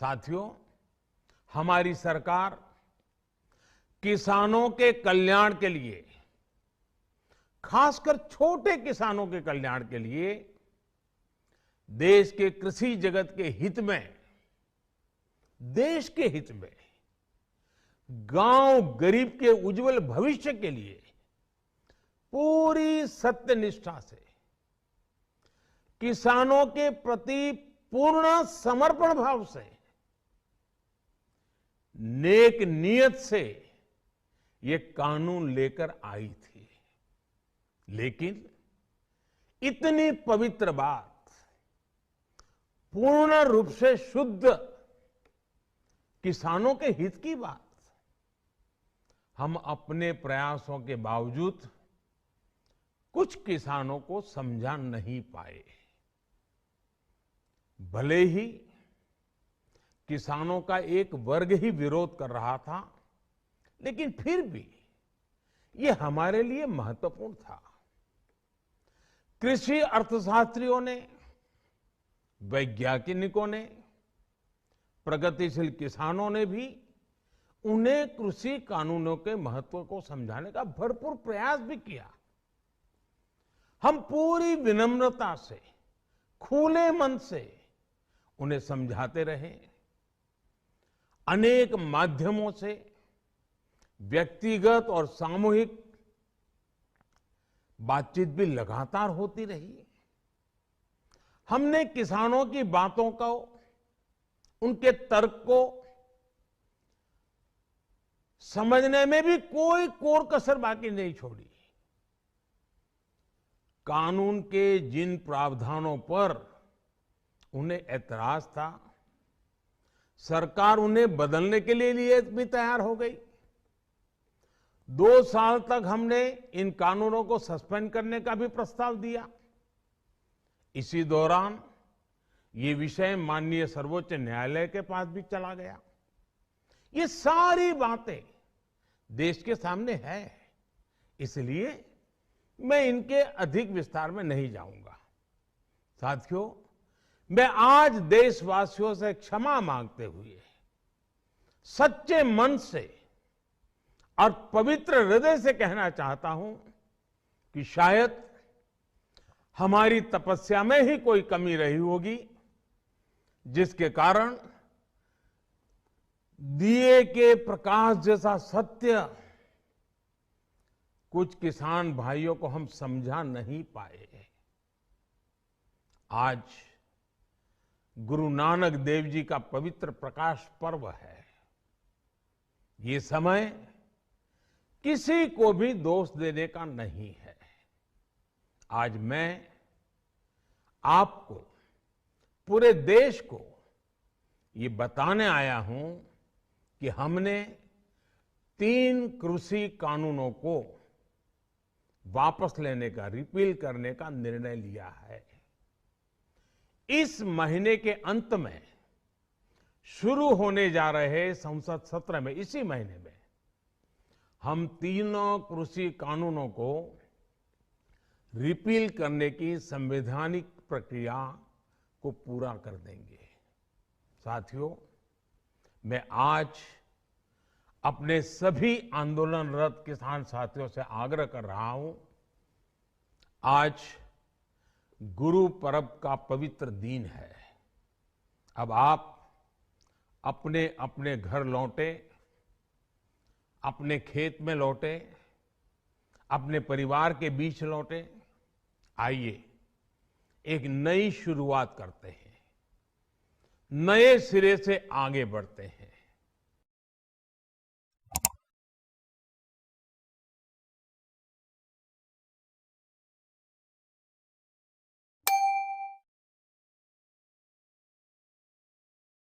साथियों, हमारी सरकार किसानों के कल्याण के लिए, खासकर छोटे किसानों के कल्याण के लिए देश के कृषि जगत के हित में, देश के हित में, गांव गरीब के उज्जवल भविष्य के लिए पूरी सत्यनिष्ठा से, किसानों के प्रति पूर्ण समर्पण भाव से, नेक नियत से ये कानून लेकर आई थी। लेकिन इतनी पवित्र बात, पूर्ण रूप से शुद्ध किसानों के हित की बात, हम अपने प्रयासों के बावजूद कुछ किसानों को समझा नहीं पाए। भले ही किसानों का एक वर्ग ही विरोध कर रहा था, लेकिन फिर भी ये हमारे लिए महत्वपूर्ण था। कृषि अर्थशास्त्रियों ने, वैज्ञानिकों ने, प्रगतिशील किसानों ने भी उन्हें कृषि कानूनों के महत्व को समझाने का भरपूर प्रयास भी किया। हम पूरी विनम्रता से, खुले मन से उन्हें समझाते रहे। अनेक माध्यमों से व्यक्तिगत और सामूहिक बातचीत भी लगातार होती रही। हमने किसानों की बातों को, उनके तर्क को समझने में भी कोई कोर कसर बाकी नहीं छोड़ी। कानून के जिन प्रावधानों पर उन्हें ऐतराज था, सरकार उन्हें बदलने के लिए भी तैयार हो गई। 2 साल तक हमने इन कानूनों को सस्पेंड करने का भी प्रस्ताव दिया। इसी दौरान ये विषय माननीय सर्वोच्च न्यायालय के पास भी चला गया। ये सारी बातें देश के सामने है, इसलिए मैं इनके अधिक विस्तार में नहीं जाऊंगा। साथियों, मैं आज देशवासियों से क्षमा मांगते हुए सच्चे मन से और पवित्र हृदय से कहना चाहता हूं कि शायद हमारी तपस्या में ही कोई कमी रही होगी, जिसके कारण दिए के प्रकाश जैसा सत्य कुछ किसान भाइयों को हम समझा नहीं पाए। आज गुरु नानक देव जी का पवित्र प्रकाश पर्व है। ये समय किसी को भी दोष देने का नहीं है। आज मैं आपको, पूरे देश को ये बताने आया हूं कि हमने 3 कृषि कानूनों को वापस लेने का, रिपील करने का निर्णय लिया है। इस महीने के अंत में शुरू होने जा रहे संसद सत्र में, इसी महीने में, हम 3 कृषि कानूनों को रिपील करने की संवैधानिक प्रक्रिया को पूरा कर देंगे। साथियों, मैं आज अपने सभी आंदोलनरत किसान साथियों से आग्रह कर रहा हूं, आज गुरु पर्व का पवित्र दिन है। अब आप अपने अपने घर लौटे, अपने खेत में लौटे, अपने परिवार के बीच लौटे। आइए एक नई शुरुआत करते हैं, नए सिरे से आगे बढ़ते हैं।